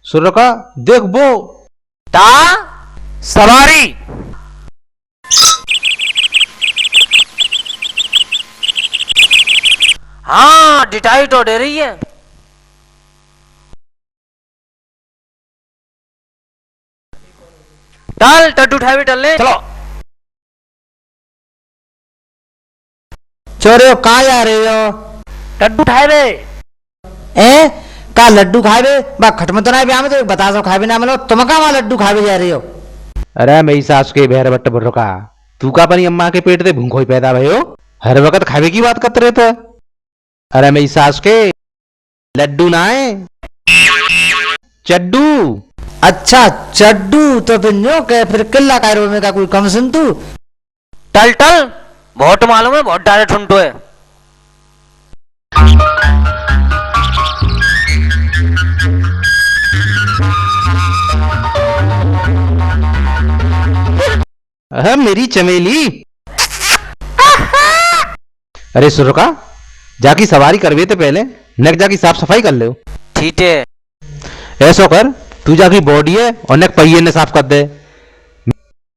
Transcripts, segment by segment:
सुर का देख वो ता सवारी। हाँ डिटाई तो दे रही है। टल टड्डू उठाए टल ले चलो। चोरे कहाँ जा रहे हो? टड्डू उठाए वे ए का लड्डू खावे बा खटम तो ना ब्याह में तो बता सो खावे ना मतलब तुम का वहां लड्डू खावे जा रहे हो? अरे मेरी सास के बहर बट्ट बुर्रो का तू का अपनी अम्मा के पेट से भूखो ही पैदा भयो हर वक्त खावे की बात करते रहते। अरे मेरी सास के लड्डू ना है चड्डू। अच्छा चड्डू तो फिर न्यो के फिर किल्ला कायरो में का कोई कम सुन तू। टल टल बहुत मालूम है बहुत डायरेक्ट सुनतो है। मेरी चमेली। अरे सुर का जाकी सवारी करवे तो पहले नेक जाकी साफ सफाई कर ले। ठीक है ऐसा कर तू जाकी बॉडी है और नेक पहिए ने साफ कर दे।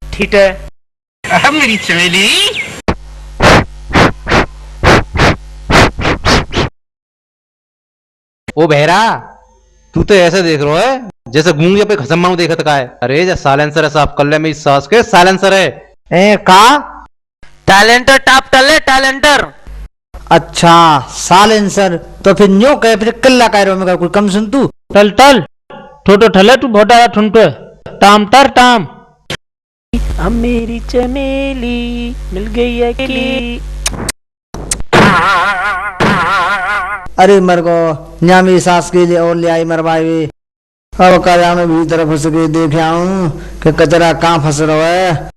ठीक है मेरी चमेली। ओ बहरा तू तो ऐसे देख रहा है जैसे गूंगे पे खसम्मा देखत का है। अरे जा साइलेंसर है साफ कर ले मेरी सास के साइलेंसर है। ए का टैलेंटर टाप टल है टैलेंटर। अच्छा सालेंसर तो फिर न्यो के फिर किल्ला कायरो में का कोई कम सुन तू। टल टल ठोटो ठले तू भोटा ठुनटो टाम टर टाम। अब मेरी चमेली मिल गई अकेली। अरे मर गो न्यामी सास के लिए और ले आई मरवाई। अब काया में भीतर फंस के देख आऊं कि कचरा कहाँ फंस रहा है।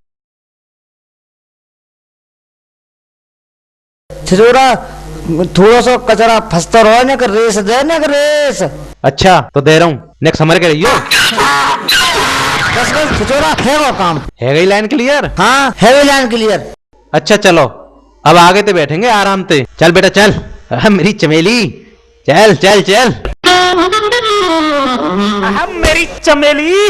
छिजोरा थोड़ा सा कचरा फंसता रहो ना कर रेस दे ना कर रेस। अच्छा तो दे रहा हूँ नेक्स्ट समर के रहियो। बस बस छिजोरा है वो काम। है गई लाइन क्लियर? हाँ हैवी लाइन क्लियर। अच्छा चलो अब आगे तो बैठेंगे आराम से। चल बेटा चल मेरी चमेली चल चल चल। मेरी चमेली।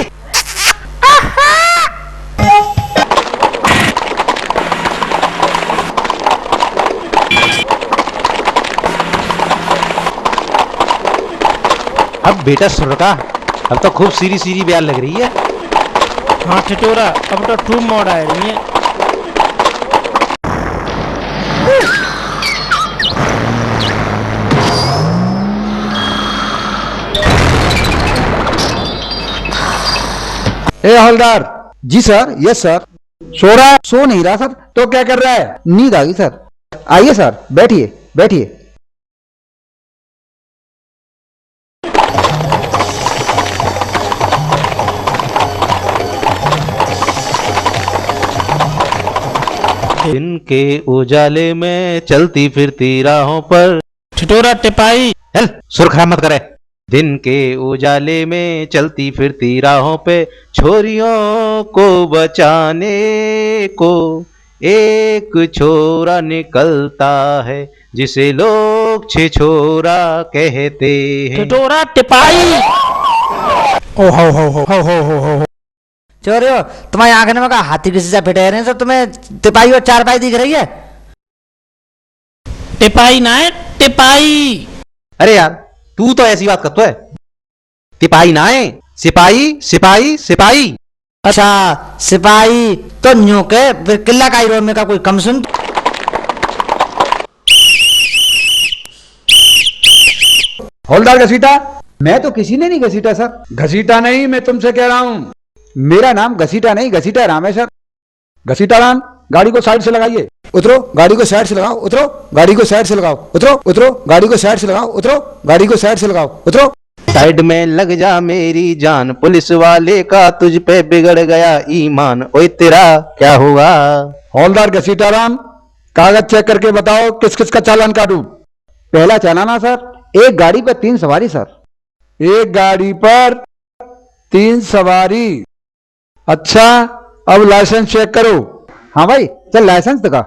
अब बेटा सुर का अब तो खूब सीरी सीरी ब्याल लग रही है। हाँ ठिठोरा अब तो टू मोड आ रही है। ए हवलदार। जी सर। Yes sir. सो रहा है? सो नहीं रहा सर। तो क्या कर रहा है? नींद आ गई सर। आइए सर बैठिए बैठिए। दिन के उजाले में चलती फिरती राहों पर। ठिठोरा टिपाई। चल सुर खराब मत करे। दिन के उजाले में चलती फिरती राहों पे छोरियों को बचाने को एक छोरा निकलता है जिसे लोग छिछोरा कहते हैं। ठिठोरा टिपाई। ओ हो। चोरे हो तुम्हारी आंख में का हाथी किसी से फिटे रहे सर तुम्हें तिपाई और चारपाई दिख रही है। टिपाई ना है टिपाई। अरे यार तू तो ऐसी बात करता है। तिपाही ना है सिपाही सिपाही सिपाही। अच्छा सिपाही तो न्यू के फिर किला कायरो में का कोई कम सुन। हवलदार घसीटा? मैं तो किसी ने नहीं घसीटा सर। घसीटा नहीं मैं तुमसे कह रहा हूँ। मेरा नाम घसीटा नहीं घसीटा राम है सर। घसीटा राम गाड़ी को साइड से लगाइए। उतरो गाड़ी को साइड से लगाओ। उतरो गाड़ी को साइड से लगाओ। उतरो उतरो गाड़ी को साइड से लगाओ। उतरो गाड़ी को साइड से लगाओ। उतरो। साइड में लग जा मेरी जान पुलिस वाले का तुझ पे बिगड़ गया ईमान। ओए तेरा क्या हुआ? हवलदार घसीटा राम कागज चेक करके बताओ किस किस का चालान काटूं। पहला चालान सर एक गाड़ी पर 3 सवारी सर। एक गाड़ी पर 3 सवारी। अच्छा अब लाइसेंस चेक करो। हाँ भाई चल लाइसेंस दिखा।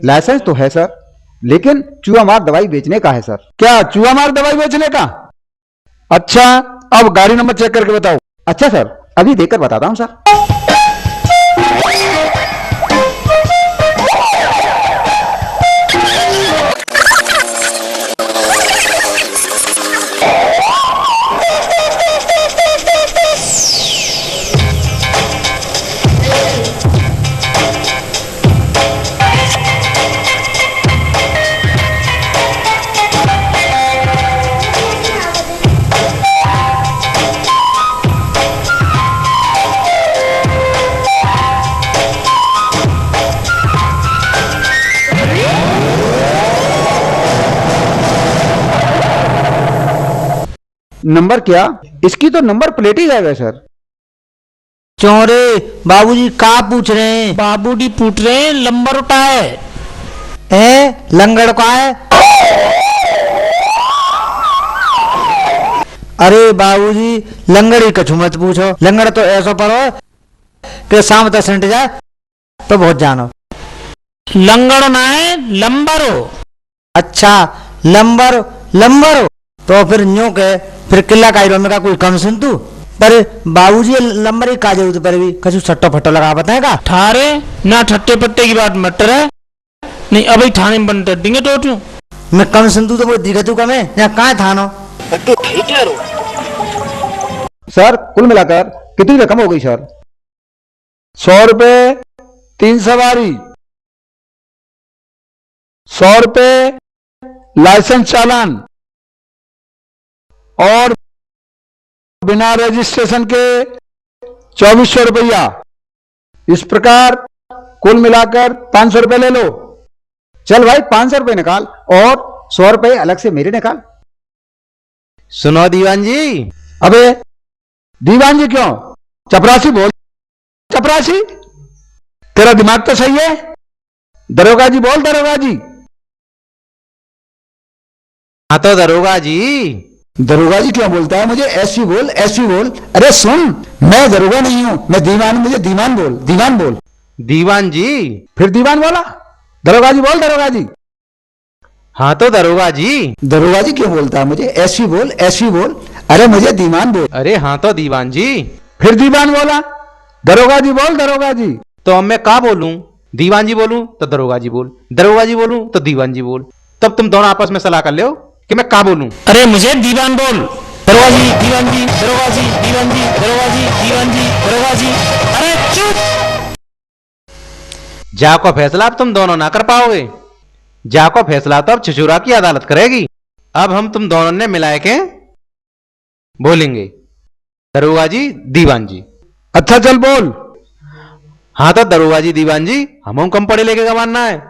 लाइसेंस तो है सर लेकिन चूहा मार दवाई बेचने का है सर। क्या चूहा मार दवाई बेचने का? अच्छा, अब गाड़ी नंबर चेक करके बताओ। अच्छा सर, अभी देखकर बताता हूँ सर। नंबर क्या? इसकी तो नंबर प्लेट ही गायब है सर। चोरे बाबूजी का पूछ रहे हैं? बाबूजी पूछ रहे हैं लंबर उठाए। लंगड़ का है? अरे बाबूजी लंगड़ ही कछु मत पूछो। लंगड़ तो ऐसा पढ़ो कि शाम तक सेंट जाए तो बहुत जानो। लंगड़ ना है, लंबर हो। अच्छा, लंबर लंबर हो तो फिर न्यू के फिर किला कायरो में का कोई कम सुन तू। पर बाबूजी लंबर ही का जरूरत पर भी कछु सट्टो फट्टो लगा बताएगा? ठारे ना ठट्टे पट्टे की बात मत रहे। नहीं अभी थाने में बंद कर देंगे तो मैं कम सुन तू तो वो दिखे तू कमे या कहाँ थानो? सर कुल मिलाकर कितनी रकम हो गई सर? 100 रुपए 3 सवारी, 100 रुपए लाइसेंस चालान और बिना रजिस्ट्रेशन के 2400 रुपया। इस प्रकार कुल मिलाकर 500 रुपए ले लो। चल भाई 500 रुपए निकाल और 100 रुपए अलग से मेरे निकाल। सुनो दीवान जी। अबे दीवान जी क्यों? चपरासी बोल। चपरासी, तेरा दिमाग तो सही है। दरोगा जी बोल, दरोगा जी। हाँ तो दरोगा जी। दरोगा जी क्यों बोलता है मुझे? ऐसी बोल, ऐसी बोल। अरे सुन, मैं दरोगा नहीं हूं, मैं दीवान। मुझे दीवान बोल, दीवान बोल। दीवान जी। फिर दीवान बोला। दरोगा जी बोल, दरोगा जी। हाँ तो दरोगा जी। दरोगा जी क्यों बोलता है मुझे? ऐसी बोल, ऐसी बोल। अरे मुझे दीवान बोल। अरे हाँ तो दीवान जी। फिर दीवान बोला। दरोगा जी बोल, दरोगा जी। तो अब मैं क्या बोलूं? दीवान जी बोलूं तो दरोगा जी बोल, दरोगा जी बोलूं तो दीवान जी बोल। तब तुम दोनों आपस में सलाह कर लो कि मैं क्या बोलूं। अरे मुझे दीवान बोल। दरोगा जी, दीवान जी, दरोगा जी, दीवान जी, दरोगा जी, दीवान जी, दरोगा जी। अरे चुप। जा को फैसला अब तुम दोनों ना कर पाओगे। जा को फैसला तो अब छिछुरा की अदालत करेगी। अब हम तुम दोनों ने मिलाए के बोलेंगे, दरोगा जी, दीवान जी। अच्छा चल बोल। हाँ तो दरोगा जी, दीवान जी, हम कम पढ़े लेके का मानना है?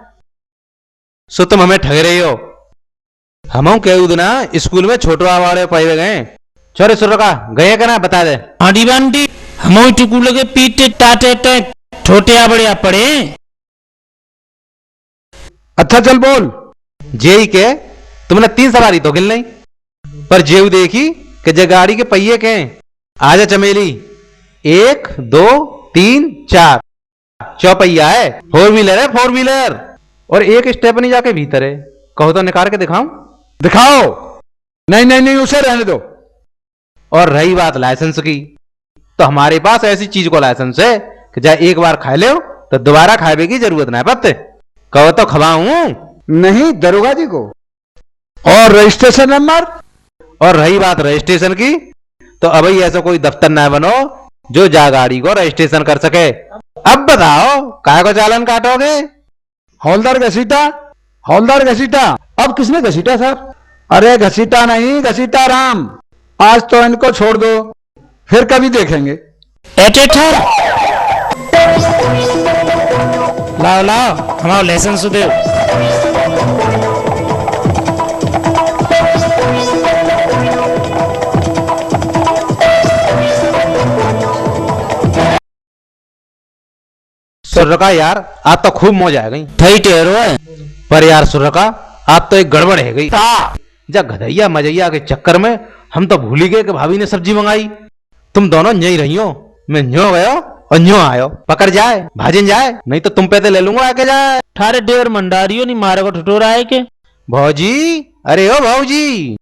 सो तुम हमें ठग रही हो। हम कह ना स्कूल में छोटो आवाड़े पढ़े गए। छोरे सुर का गए का ना बता दे। हाँ दीवान जी, हम टुकू लगे पीटे टाटे टेक छोटे आबड़े पड़े। अच्छा चल बोल। जेई के तुमने 3 सवारी तो गिल नहीं, पर जेऊ देखी कि जे गाड़ी के पहिए के आजा चमेली 1 2 3 4 चौपहिया है, 4 व्हीलर है, 4 व्हीलर। और एक स्टेप नहीं जाके भीतर है। कहो तो निकाल के दिखाऊं? दिखाओ। नहीं नहीं नहीं, उसे रहने दो। और रही बात लाइसेंस की, तो हमारे पास ऐसी चीज को लाइसेंस है कि चाहे एक बार खा लो तो दोबारा खाए की जरूरत ना है। पत्ते कहो तो खवाऊं? नहीं, दरोगा जी को। और रजिस्ट्रेशन नंबर? और रही बात रजिस्ट्रेशन की, तो अब ऐसा कोई दफ्तर ना बनो जो जा गाड़ी को रजिस्ट्रेशन कर सके। अब बताओ काय को चालान काटोगे? हौलदार घसीटा, हौलदार घसीटा। अब किसने घसीटा सर? अरे घसीटा नहीं, घसीटा राम। आज तो इनको छोड़ दो, फिर कभी देखेंगे। एटे ठहर। लाओ लाओ हमारा लाइसेंस दे। सुरका यार, आज तो खूब मौज आ गई। थई टेरो है। पर यार सुरका, आज तो एक गड़बड़ है गई। जा गधैया मजैया के चक्कर में हम तो भूल ही गए कि भाभी ने सब्जी मंगाई। तुम दोनों यही रही हो, मैं न्यो गयो और न्यो आयो पकड़ जाए भाजन जाए, नहीं तो तुम पे तो ले लूंगा आके जाए। थारे देवर मंडारियो नहीं मारे को ठटोरा है के। भौजी, अरे ओ भौजी,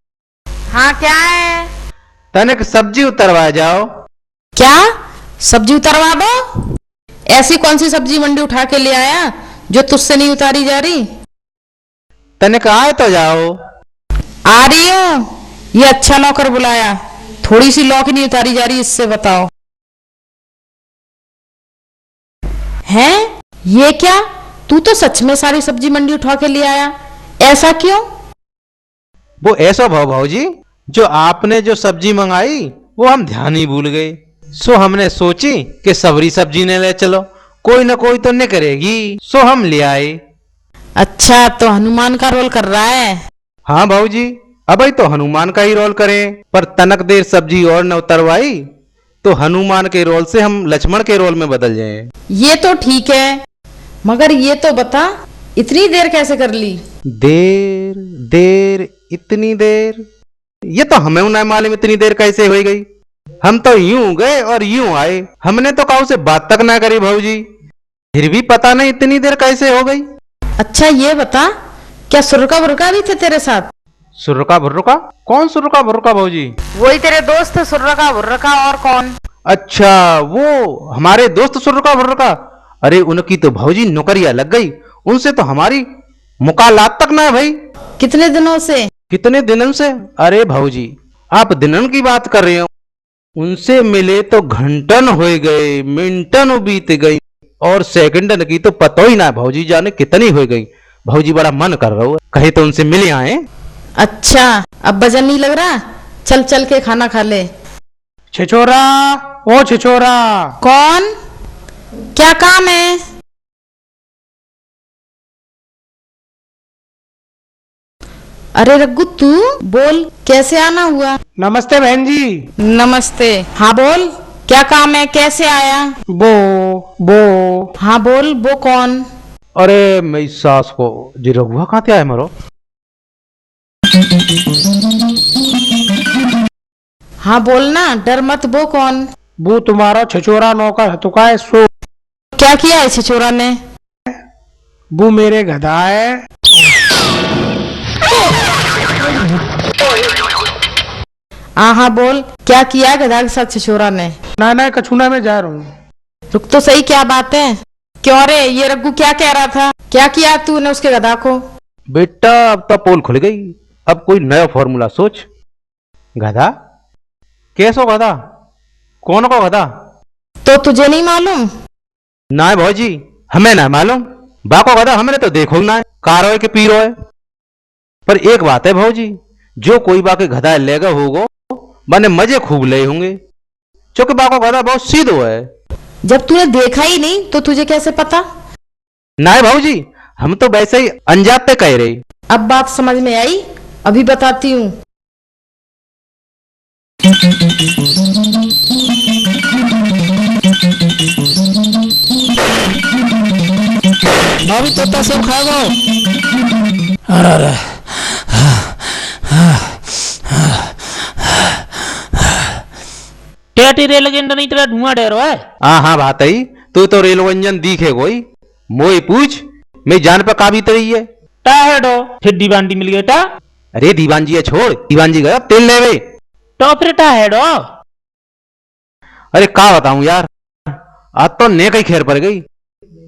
हाँ क्या है? तनिक सब्जी उतरवा जाओ। क्या सब्जी उतरवा दो? ऐसी कौन सी सब्जी मंडी उठा के ले आया जो तुझसे नहीं उतारी जा रही? तनिक आए तो जाओ। आ रही हो? ये अच्छा नौकर बुलाया, थोड़ी सी लौकी नहीं उतारी जा रही, इससे बताओ। हैं? ये क्या? तू तो सच में सारी सब्जी मंडी उठा के ले आया, ऐसा क्यों? वो ऐसा भौजी, जो आपने जो सब्जी मंगाई वो हम ध्यान ही भूल गए। सो हमने सोची कि सबरी सब्जी ने ले चलो, कोई ना कोई तो नहीं करेगी, सो हम ले आए। अच्छा, तो हनुमान का रोल कर रहा है? हाँ भौजी, अभी तो हनुमान का ही रोल करें, पर तनक देर सब्जी और न उतरवाई तो हनुमान के रोल से हम लक्ष्मण के रोल में बदल जाएं। ये तो ठीक है, मगर ये तो बता इतनी देर कैसे कर ली? देर देर इतनी देर, ये तो हमें नहीं मालूम इतनी देर कैसे हो गई। हम तो यूं गए और यूं आए, हमने तो काऊ से बात तक ना करी भौजी, फिर भी पता नहीं इतनी देर कैसे हो गई। अच्छा ये बता, क्या सुरका बुरका भी थे तेरे साथ? सुरका भुर्रका? कौन सुरका भुर्रका भौजी? वही तेरे दोस्त सुरका बुर्रका, और कौन? अच्छा, वो हमारे दोस्त सुरका भुर्रका। अरे उनकी तो भौजी नौकरियां लग गई, उनसे तो हमारी मुकालात तक ना है भाई। कितने दिनों से? कितने दिनों से? अरे भौजी, आप दिनन की बात कर रहे हो, उनसे मिले तो घंटन हो गए, मिनटन बीत गई, और सेकंडन की तो पता ही ना भौजी, जाने कितनी हो गई। भौजी बड़ा मन कर रहा है, कहे तो उनसे मिले आए। अच्छा, अब वजन नहीं लग रहा? चल चल के खाना खा ले। छिछोरा, ओ छिछोरा। कौन? क्या काम है? अरे रघु, तू बोल, कैसे आना हुआ? नमस्ते बहन जी। नमस्ते। हाँ बोल, क्या काम है, कैसे आया? बो हाँ बोल, वो कौन? अरे मेरी सास को जी रघुआ कहाँ आया मरो। हाँ बोल ना, डर मत, वो कौन? वो तुम्हारा छिछोरा नौकर है, तो का है सो। क्या किया है छिछोरा ने? वो मेरे गधा है। हाँ बोल, क्या किया है गधा के साथ छिछोरा ने? ना कछुना में जा रहा हूँ। रुक तो सही, क्या बात है? क्यों रे, ये रघु क्या कह रहा था? क्या किया तूने उसके गधा को? बेटा अब तो पोल खुल गई, अब कोई नया फॉर्मूला सोच। गधा? कैसो गधा? कौन को गधा? तो तुझे नहीं मालूम? ना भौजी, हमें ना मालूम, बाको गधा हमने तो देखो ना, कारो है कि पीरो है। पर एक बात है भौजी, जो कोई बाके गधा लेगा होगो माने मजे खूब ले होंगे, क्योंकि बाको गधा बहुत सीधो है। जब तूने देखा ही नहीं तो तुझे कैसे पता? ना भौजी, हम तो वैसे ही अनजाते कह रहे। अब बात समझ में आई, अभी बताती हूँ। भाभी तो सब खाएगा। अरे टेटी रेल इंजन नहीं तेरा धुआं डेरो है। हाँ बात है, तू तो रेल इंजन दिखे कोई मोई पूछ, मैं जान पर काबी तरी है। टा हेडो, फिर दीवानजी मिल गए टा। अरे दीवान जी है, छोड़, दीवान जी गया तेल लेवे। तो फिर टा हेडो। अरे का बताऊं यार, आज तो ने कई खैर पड़ गई,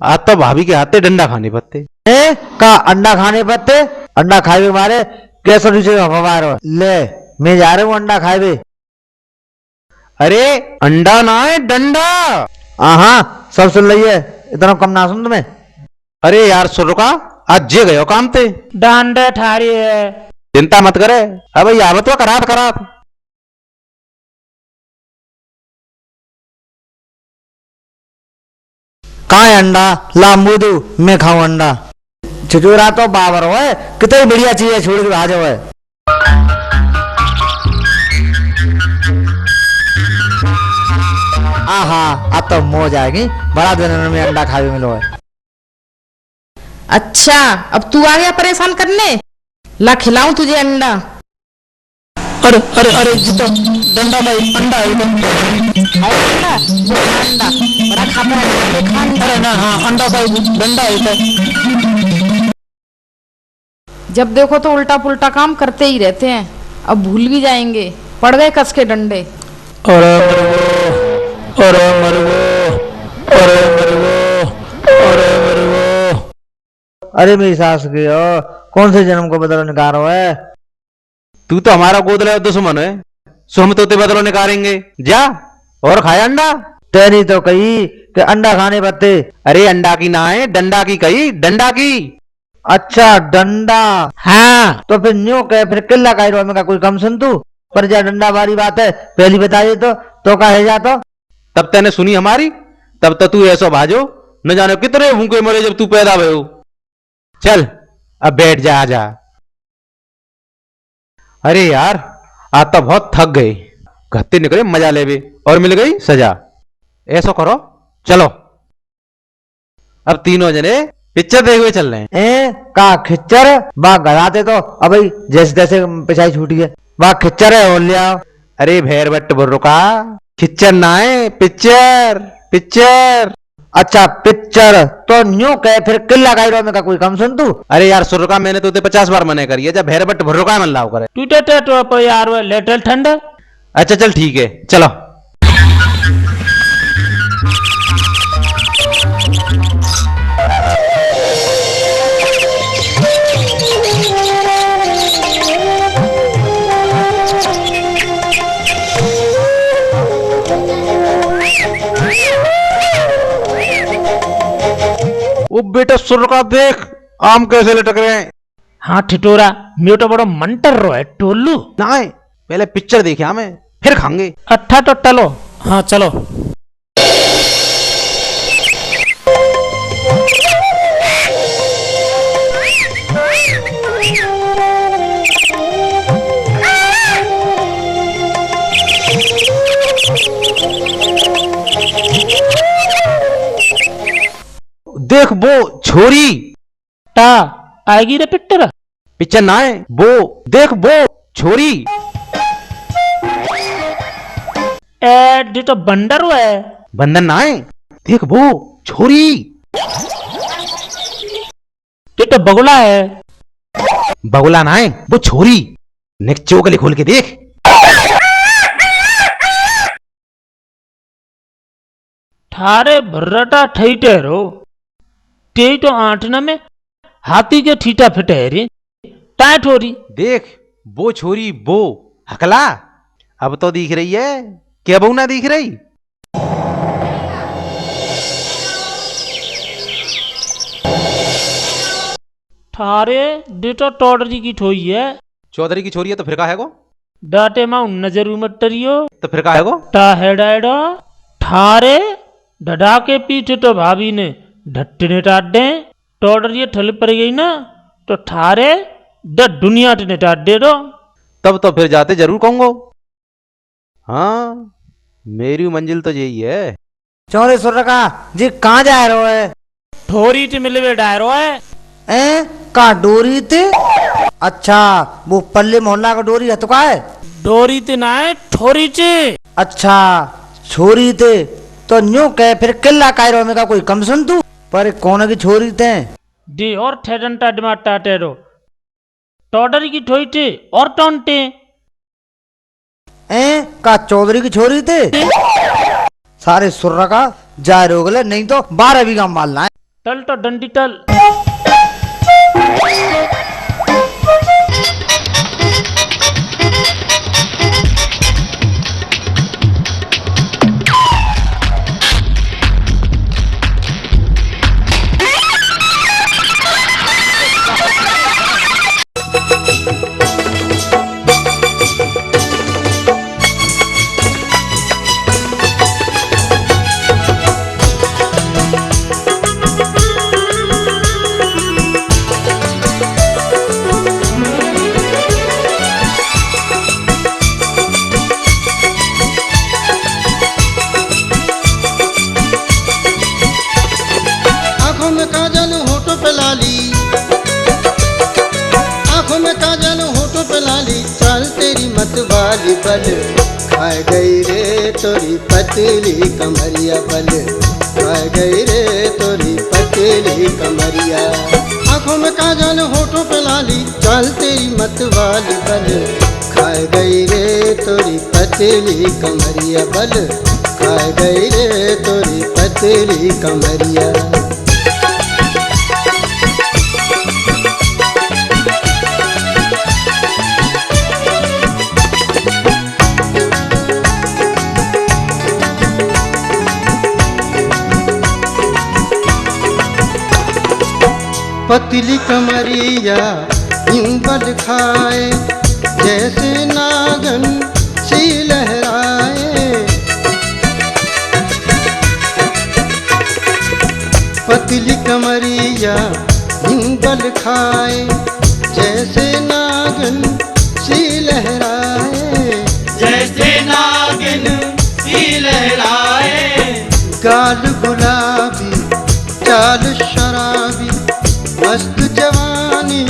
आज तो भाभी के हाथे डंडा खाने पत्ते। का अंडा खाने पत्ते? अंडा खाए मारे कैसे ले, मैं जा रहा हूँ अंडा खाए। अरे अंडा ना है, डंडा। हाँ सब सुन ली है, इतना कम ना सुन तुम्हें। अरे यार सुरका, आज जे गयो काम ते डांडे ठारी है। चिंता मत करे, अब आवत करात कहाँ है अंडा? लामू दू, मैं खाऊं अंडा। छिछोरा तो बाबर हो है, कितनी बढ़िया चीज है, छोड़ के आ जाओ है। हाँ अब तो मौज आएगी, बड़ा दिन में अंडा खावे मिलो है। अच्छा, अब तू आ गया परेशान करने, ला खिलाऊं तुझे अंडा। अरे अरे अरे डंडा भाई अंडा है इधर। अंडा वो अंडा बड़ा खाता है अरे ना हाँ अंडा भाई डंडा है इधर। जब देखो तो उल्टा पुल्टा काम करते ही रहते हैं। अब भूल भी जाएंगे, पड़ गए कस के डंडे। अरे मरगो अरे मरगो अरे मरगो अरे मरगो। अरे मेरी सास के कौन से जन्म को बदलो निकालो है। तू तो हमारा गोदले दुश्मन है, सो हम तोते बदलो निकालेंगे। जा और खाया अंडा। तेरी तो कही कि अंडा खाने पत्ते। अरे अंडा की ना है, डंडा की कही, डंडा की। अच्छा डंडा। हाँ तो फिर न्यू कहे फिर किला का में का कोई कम सुन तू। पर जा डंडा बारी बात है, पहली बताइए तो कहे जा तो। तब तैने सुनी हमारी, तब तक तू ऐसा भाजो न जाने कितने भूखे मरे जब तू पैदा हुए हो। चल अब बैठ जा, आजा। अरे यार आज तो बहुत थक गए, घत्ते निकले मजा लेवे और मिल गई सजा। ऐसा करो चलो अब तीनों जने पिक्चर देखे हुए चल रहे हैं। का खिच्चर बा गलाते तो अब भाई जैसे तैसे पिछाई छूटी है। बा खिच्चर है और लिया। अरे भैर बट्ट बुर्रुका, खिच्चर ना है, पिक्चर पिक्चर। अच्छा पिक्चर तो न्यू कहे फिर किला का में का कोई कम सुन तू। अरे यार सुरका मैंने तो 50 बार मना करी है, जब भैर बट्ट बुर्रुका मन लाओ करे। टूटे तो यार वो लेटल ठंडा। अच्छा चल ठीक है चलो। वो बेटा सुरका देख आम कैसे लटक रहे हैं। हाँ ठिठोरा मेरे तो बड़ा मंटर रो है टोलू। ना है, पहले पिक्चर देखे हमें फिर खाएंगे। अट्ठा तो टलो। हाँ चलो। देख वो छोरी टा आएगी रे पिक्चर। पिक्चर ना है वो, देख वो छोरी। ए तो बंदर हुआ है। बंधन ना है, देख वो छोरी। ये तो बगुला है। बगुला ना है वो छोरी। नेक्स्ट चौकली खोल के देख। थारे भर्रटा ठईटे रो ते तो आंटना में हाथी के ठीटा फिटे रे टाइट हो रही। देख वो छोरी वो हकला अब तो दिख रही है, क्या बहू ना दिख रही। थारे डेटा टॉडरी की ठोई है। चौधरी की छोरी है तो फिर का है गो। डाटे माउ नजर मटरियो तो फिर का है गो। टा हेडाइडो थारे डडा के पीछे तो भाभी ने ढट्टने टाडे टॉडरी ठल पर गई ना तो थारे द दुनिया टे टाडे दो। तब तो फिर जाते जरूर कहूंगो। हाँ मेरी मंजिल तो यही है। चौरे सुर का जी कहाँ जा रहे हो है। ठोरी टे मिलवे डायरो है। का डोरी ते। अच्छा वो पल्ले मोहल्ला का डोरी है तो का है। डोरी ते ना है ठोरी चे। अच्छा छोरी ते तो न्यू कहे फिर किला कायरो में का कोई कम सुन तू। पर कौन की छोरी ते डी और ठेडंटा डमाटा टेरो टॉडरी की ठोई टे और टोंटे। का चौधरी की छोरी थे। सारे सुर्रा का जा रोगले नहीं तो 12 बीघा मालना है। टल तो डंडी टल। आंखों में काजल होठों पे लाली, चाल तेरी मत वाली बल खा गई रे तोरी पतली कमरिया बल, खा गई रे तोरी पतली कमरिया। आंखों में काजल होठों पे लाली, चाल तेरी मत वाली बल, खा गई रे तोरी पतली कमरिया बल, खा गई रे तोरी पतली कमरिया। पतली कमरिया इंबल खाए, जैसे नागन सी लहराए। पतली कमरिया इंबल खाए, जैसे नागन सी लहराए, जैसे नागिन सी लहराए। गाल गुलाबी चाल शराबी, मस्त जवानी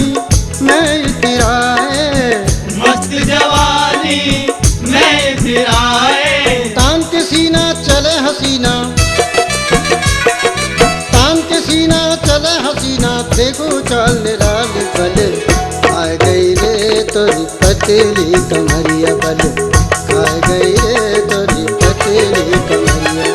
मैं इतराए, मस्त जवानी में फिराए। तान के सीना चले हसीना, तान के सीना चले हसीना, देखो चाल लाल बल, खा गई रे तोरी पतली कमरिया बल, खा गई रे तोरी पतली कमरिया।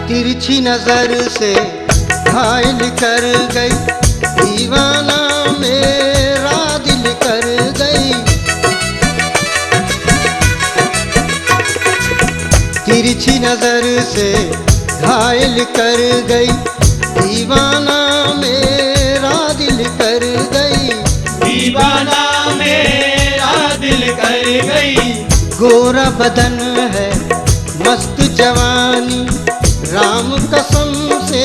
तिरछी नजर से घायल कर गई, दीवाना मेरा दिल कर गई। तिरछी नजर से घायल कर गई, दीवाना मेरा दिल कर गई। दीवाना मेरा दिल कर गई। गोरा बदन है मस्त जवानी, राम कसम से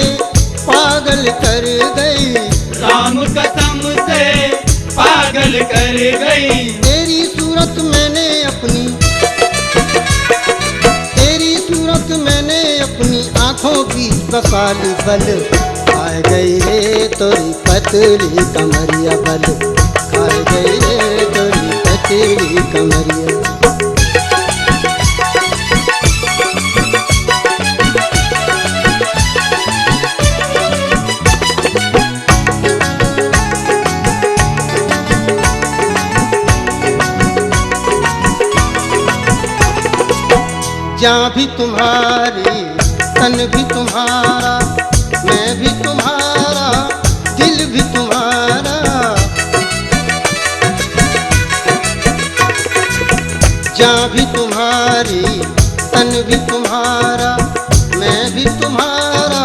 पागल कर गई, राम कसम से पागल कर गई। तेरी सूरत मैंने अपनी, तेरी सूरत मैंने अपनी आंखों की बसा ली बल, खा गई रे तोरी पतली कमरिया बल, खा गई रे तोरी पतली कमरिया। जान भी तुम्हारी तन भी तुम्हारा, मैं भी तुम्हारा दिल भी तुम्हारा। जान भी तुम्हारी तन भी तुम्हारा, मैं भी तुम्हारा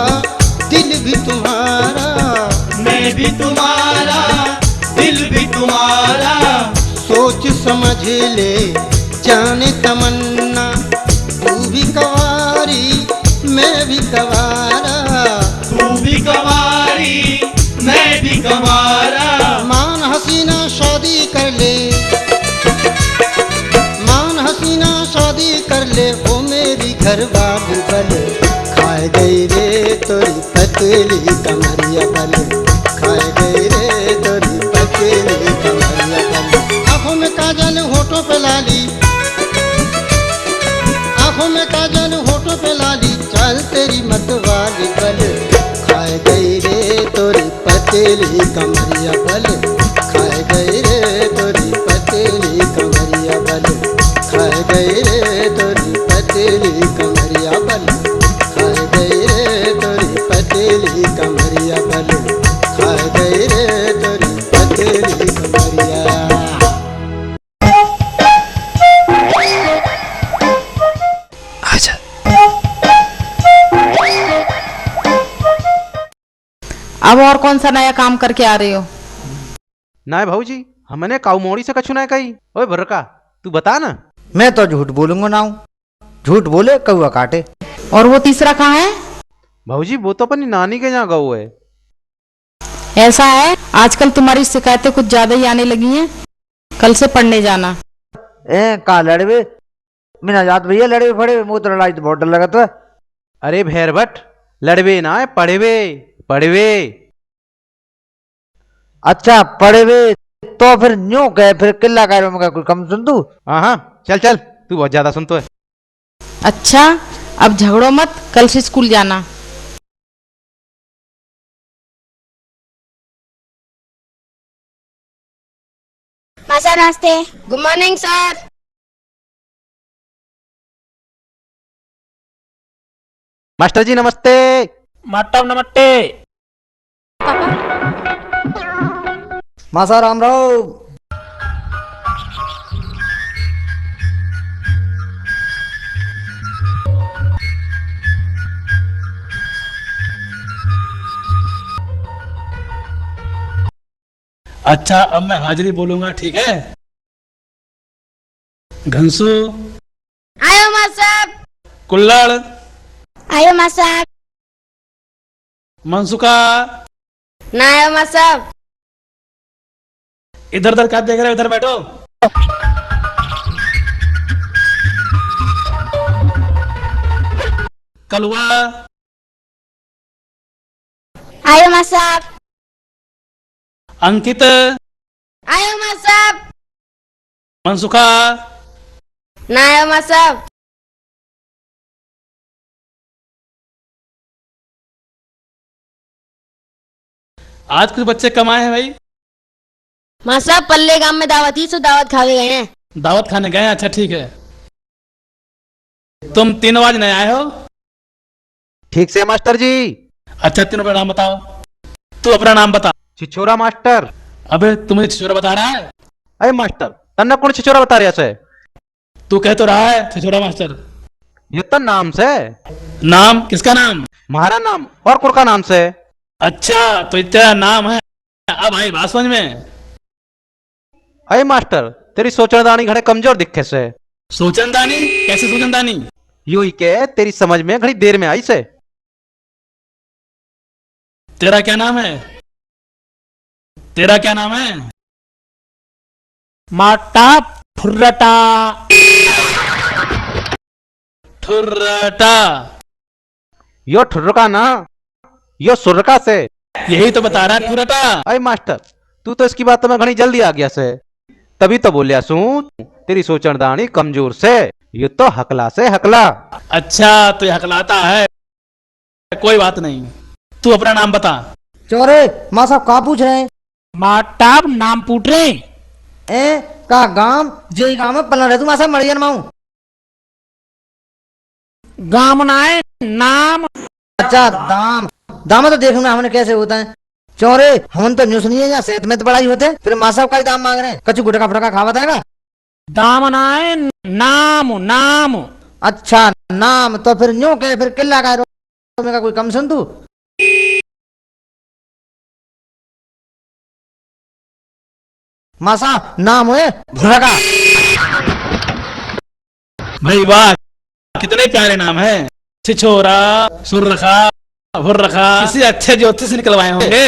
दिल भी तुम्हारा। मैं भी तुम्हारा दिल भी तुम्हारा। सोच समझ ले जाने तमन्ना, तू भी कवारी मैं भी कवारा। तू भी कवारी मैं भी कवारा। मान हसीना शादी कर ले, मान हसीना शादी कर ले, वो मेरी घरवाली बल, खा गई रे तोरी पतली कमरिया बल, खा गई रे तोरी पतली कमरिया बल। आंखों में काजल होठों पे लाली, आंखों में काजल होठों पे लाली, चाल तेरी मत वाली बल, खा गई रे तोरी पतली कमरिया बल, खा गई रे तोरी पतली कमरिया बल, खा गई रे तोरी पतली कमरिया बल, खा गई रे तोरी पतली कमरिया बल, खा गई रे तोरी पतली कमरिया। अब और कौन सा नया काम करके आ रहे हो? ना भाऊजी, हमने काऊ मोड़ी से कछु ना कही। ओए भरका, तू बता ना। मैं तो झूठ बोलूंगा ना हूँ, झूठ बोले कौआ काटे। और वो तीसरा कहाँ है? भाऊजी वो तो अपनी नानी के यहाँ गऊ है। ऐसा है, आजकल तुम्हारी शिकायतें कुछ ज्यादा ही आने लगी हैं। कल से पढ़ने जाना। ए कहा लड़वे बिना जात भैया लड़वे फड़े मुंह तो लड़ाई तो बहुत डर लगा तो। अरे भैर बट लड़वे ना है, पढ़वे पढ़वे। अच्छा पढ़े वे तो फिर न्यू कहे फिर किला का का कोई कम सुन तू। हाँ हाँ चल चल, तू बहुत ज्यादा सुनतो है। अच्छा अब झगड़ो मत, कल से स्कूल जाना। मास्टर नमस्ते। Good morning sir. मास्टर जी नमस्ते। मास्टर नमस्ते। मासा राम राव। अच्छा अब मैं हाजिरी बोलूंगा, ठीक है? घंसू, आयो मास्टर। कुल्लड़, आयो मास्टर। मनसुका, ना आयो मास्टर। इधर उधर क्या देख रहे हो? इधर बैठो। कलुआ, आयो मास्टर। अंकित, आयो मास्टर। मनसुखा, ना आयो मास्टर। आज कुछ बच्चे कम आए हैं भाई। मास्टर पल्ले गांव में दावत थी, सो दावत खा के गए हैं। दावत खाने गए हैं? अच्छा ठीक है। तुम तीनों आज नए आए हो? ठीक से मास्टर जी। अच्छा तीनों का नाम बताओ। तू अपना नाम बता। छिछोरा मास्टर। अबे तू मुझे छिछोरा बता रहा है? अरे मास्टर तन्ना कौन छिछोरा बता रहा से? तू कह तो रहा है छिछोरा मास्टर। ये तो नाम से। नाम किसका नाम? हमारा नाम और कुर का नाम से। अच्छा तो ये तेरा नाम है। अब भाई बात समझ में। अरे मास्टर तेरी सोचनदानी घड़े कमजोर दिखे से। सोचनदानी? कैसे सोचनदानी? यू ही के तेरी समझ में घड़ी देर में आई से। तेरा क्या नाम है? तेरा क्या नाम है? माटा फुर्रटा। ठुर्रटा। यो ठुर्रका ना, यो सुर्रका से। यही तो बता रहा है ठुर्रटा। अरे मास्टर तू तो इसकी बात में घड़ी जल्दी आ गया से, तभी तो बोलिया सू तेरी सोचनदानी कमजोर से। ये तो हकला से हकला। अच्छा तो ये हकलाता है, कोई बात नहीं। तू अपना नाम बता। चोरे माँ साहब कहाँ पूछ रहे हैं? माटा नाम पूछ रहे। ए का गांव जो ही गांव में पलना रहे तू माँ साहब मरियन माऊ। गाम ना है नाम। अच्छा दाम दाम तो देखने में हमने कैसे होता है। चोरे हम तो न्यूज नहीं है या सेहत में तो बड़ा ही होते, फिर माँ साहब का ही दाम मांग रहे हैं। कच्चू गुटका फटका खावा था। दाम ना है नाम नाम। अच्छा नाम तो फिर न्यू कहे फिर किला का का कोई कम सुन तू। मासा नाम है भुर्रका। भाई वाह कितने प्यारे नाम है। छिछोरा, सुर्रखा, भुर्रखा, किसी अच्छे ज्योतिष से निकलवाए होंगे।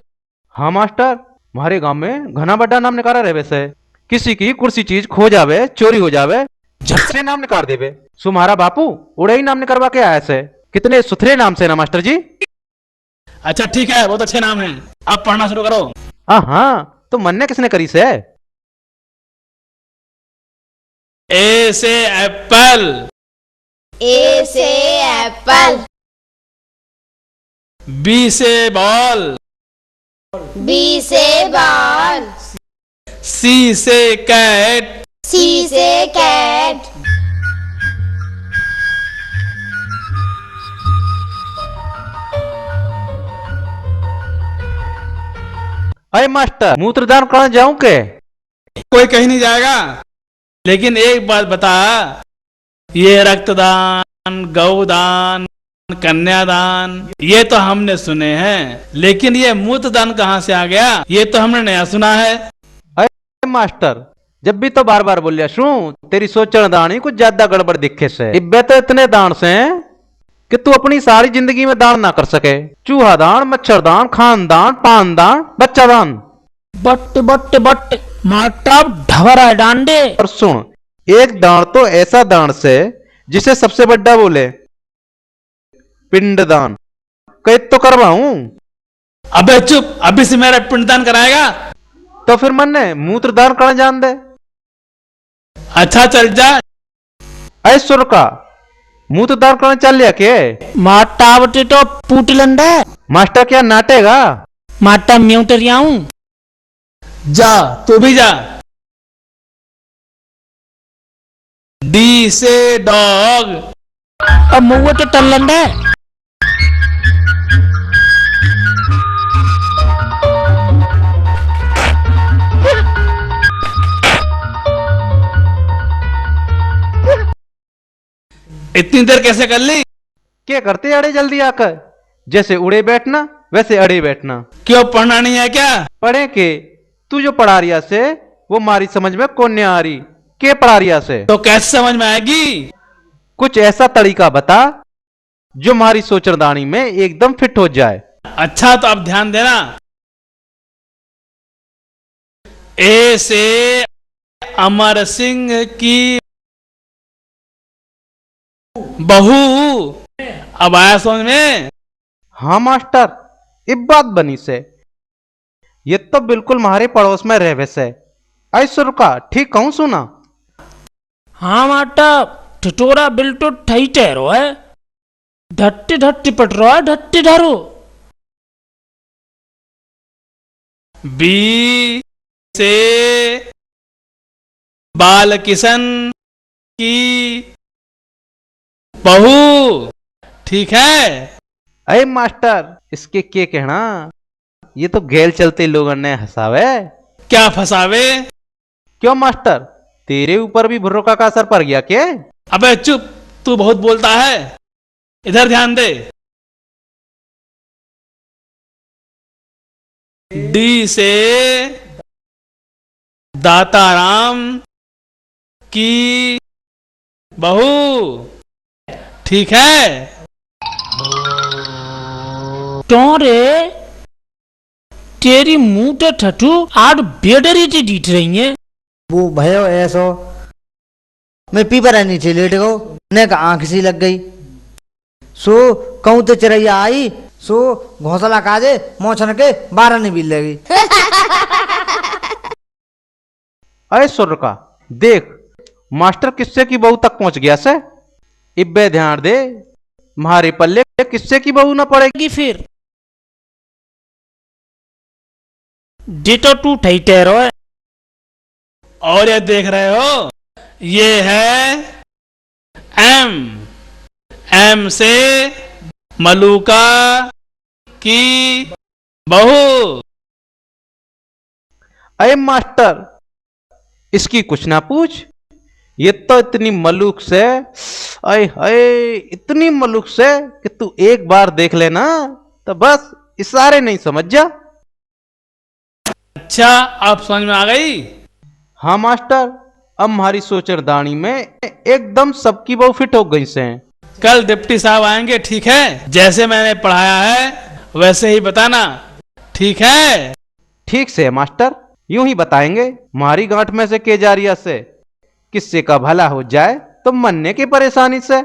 हाँ मास्टर हमारे गांव में घना बड़ा नाम निकाला रहे वैसे। किसी की कुर्सी चीज खो जावे, चोरी हो जावे, झट से नाम निकाल देवे। तुम्हारा बापू उड़े ही नाम निकलवा के आया से। कितने सुथरे नाम से ना मास्टर जी। अच्छा ठीक है, बहुत अच्छे नाम है। अब पढ़ना शुरू करो। हाँ तो मन्ने किसने करी से? ए से एप्पल। ए से एप्पल। बी से बॉल। बी से बॉल। सी से कैट। सी से कैट। अरे मास्टर मूत्रदान करने जाऊं के? कोई कहीं नहीं जाएगा, लेकिन एक बात बता, ये रक्तदान, गौदान, कन्यादान ये तो हमने सुने हैं, लेकिन ये मूत्रदान कहाँ से आ गया, ये तो हमने नया सुना है। अरे मास्टर जब भी तो बार बार बोलिया शू तेरी सोचन दान ही कुछ ज्यादा गड़बड़ दिखे से। इब्बे तो इतने दान से कि तू अपनी सारी जिंदगी में दान ना कर सके। चूहा दान, मच्छर दान, खानदान, पान दान, बच्चा दान। बट बट बट माटा ढवरा है डांडे। और सुन, एक दान तो ऐसा दान से जिसे सबसे बड़ा बोले, पिंडदान। कई तो करवाऊं। अबे चुप, अभी से मेरा पिंडदान कराएगा? तो फिर मन ने मूत्रदान करना जान दे। अच्छा चल जा। ऐ सुर का मूत्रदान करना चल लिया के? माटा बटे तो पूटलंदा है। मास्टर क्या नाटेगा? माटा म्यूटरियाऊं। जा, तू भी जा। डी से डॉग। अब मुँह तो टल्लंदा है। इतनी देर कैसे कर ली? क्या करते अड़े जल्दी आकर? जैसे उड़े बैठना वैसे अड़े बैठना। क्यों, पढ़ना नहीं है क्या? पढ़े के? तू जो पढ़ा रिया से वो मारी समझ में कौन नहीं आ रही। के पढ़ा रिया से? तो कैसे समझ में आएगी? कुछ ऐसा तरीका बता जो हमारी सोचरदानी में एकदम फिट हो जाए। अच्छा तो अब ध्यान देना। ए से अमर सिंह की बहू। अब आया समझ में? हाँ मास्टर, इब बात बनी से। ये तो बिल्कुल हमारे पड़ोस में रह वैसे। ऐसुर का ठीक कहूं सुना? हाँ माटा ठिठोरा बिल्टो ठई ठहरो है। ढट्टी ढट्टी पट रहा है, ढट्टी ढरो। बी से बाल किशन की बहू। ठीक है? अरे मास्टर, इसके क्या कहना? ये तो गेल चलते लोगों ने हंसावे। क्या फंसावे? क्यों मास्टर, तेरे ऊपर भी भुर्रोका का असर पड़ गया क्या? अबे चुप, तू बहुत बोलता है। इधर ध्यान दे। डी से दाताराम की बहू। ठीक है? क्यों रे तेरी मुंह ते ठठू आड़ बेडरी टी डीट रही है। वो भयो ऐसो मैं पीपर है नीचे लेट गो ने का आंख सी लग गई। सो कहूं तो चिड़ैया आई सो घोंसला काजे मोछन के 12 नहीं बिल लगी। अरे सुर का देख, मास्टर किस्से की बहू तक पहुंच गया से। इब्बे ध्यान दे, तुम्हारे पल्ले किस्से की बहू ना पड़ेगी फिर। डिटो टू ठई ठहरो है। और ये देख रहे हो, ये है एम। एम से मलूका की बहू। अरे मास्टर, इसकी कुछ ना पूछ। ये तो इतनी मलूक से, अय अय इतनी मलूक से कि तू एक बार देख लेना तो बस इशारे नहीं समझ जा। अच्छा, आप समझ में आ गई? हाँ मास्टर, अब हमारी सोचरदानी में एकदम सबकी बहू फिट हो गई से। कल डिप्टी साहब आएंगे, ठीक है? जैसे मैंने पढ़ाया है वैसे ही बताना, ठीक है? ठीक से मास्टर, यूं ही बताएंगे। हमारी गांठ में से केजारिया से किससे का भला हो जाए तो मरने की परेशानी से।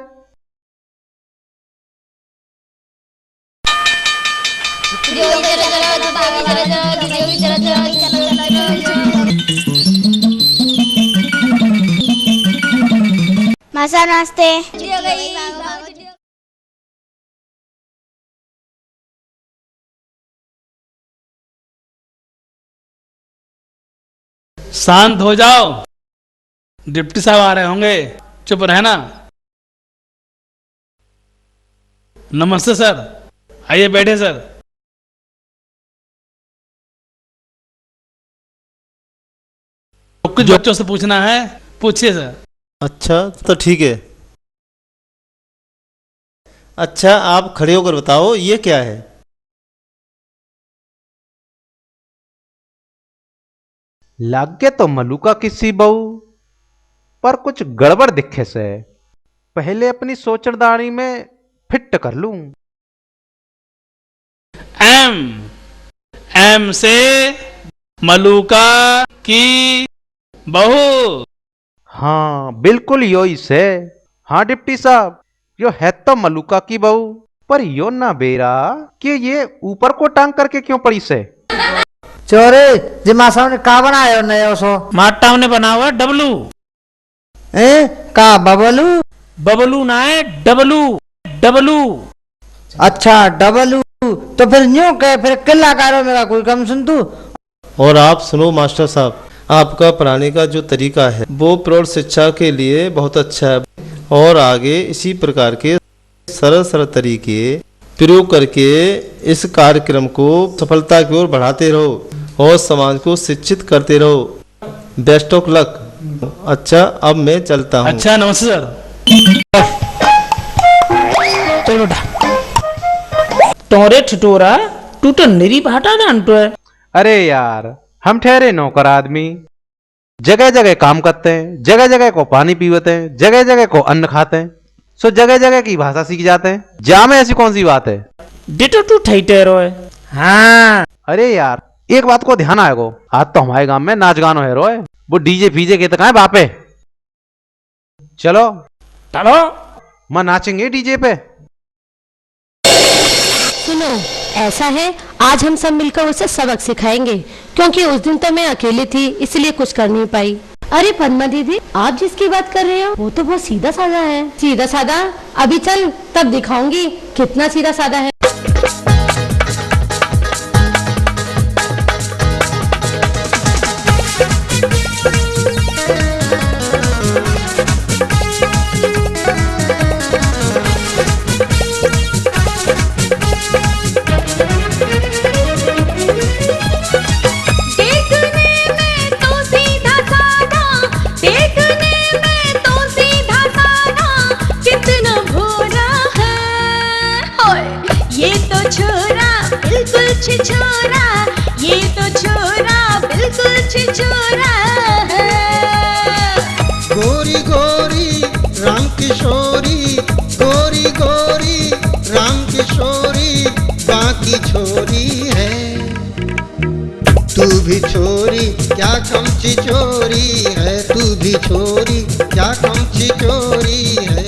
मासा नाश्ते। शांत हो जाओ, डिप्टी साहब आ रहे होंगे, चुप रहना। नमस्ते सर, आइए बैठे सर। कुछ बच्चों से पूछना है, पूछिए सर। अच्छा तो ठीक है। अच्छा आप खड़े होकर बताओ ये क्या है? लागे तो मलूका किसी बहू, पर कुछ गड़बड़ दिखे से। पहले अपनी सोचरदानी में फिट कर लूं। एम, एम से मलूका की बहू। हाँ बिल्कुल यो ही से। हाँ डिप्टी साहब, यो है तो मलूका की बहू, पर यो ना बेरा कि ये ऊपर को टांग करके क्यों पड़ी से। चोरे जे मासा ने का बनायो नयो सो? माटा ने बना हुआ डबलू। का बबलू? बबलू ना है, डबलू डबलू। अच्छा डबलू, तो फिर न्यू कहे फिर किला कारो मेरा कोई कम सुन तू। और आप सुनो मास्टर साहब, आपका पढ़ाने का जो तरीका है वो प्रौढ़ शिक्षा के लिए बहुत अच्छा है, और आगे इसी प्रकार के सरल सरल तरीके प्रयोग करके इस कार्यक्रम को सफलता की ओर बढ़ाते रहो और समाज को शिक्षित करते रहो। Best of luck. अच्छा अब मैं चलता हूँ। अच्छा नमस्ते सर। चल बेटा। तोरे ठिठोरा तू तो निरी भाटा जानतो है। अरे यार, हम ठहरे नौकर आदमी, जगह जगह काम करते हैं, जगह जगह को पानी पीवते हैं, जगह जगह को अन्न खाते हैं, सो जगह जगह की भाषा सीख जाते हैं। जा में ऐसी कौन सी बात है? डिटो तू ठहरो है। हाँ अरे यार, एक बात को ध्यान आएगो, आज तो हमारे गांव में नाच गानो है रोए, वो डीजे फीजे के तक है बापे। चलो चलो मां नाचेंगे डीजे पे। सुनो, ऐसा है आज हम सब मिलकर उसे सबक सिखाएंगे, क्योंकि उस दिन तो मैं अकेली थी इसलिए कुछ कर नहीं पाई। अरे पद्मा दीदी, आप जिसकी बात कर रहे हो वो तो बहुत सीधा साधा है। सीधा साधा? अभी चल तब दिखाऊंगी कितना सीधा साधा है। छिछोरा, ये तो छोरा बिल्कुल छिछोरा है। गोरी गोरी राम किशोरी, गोरी गोरी राम किशोरी, बाकी छोरी है। तू भी छोरी क्या कम छिछोरी है, तू भी छोरी क्या कम छिछोरी है।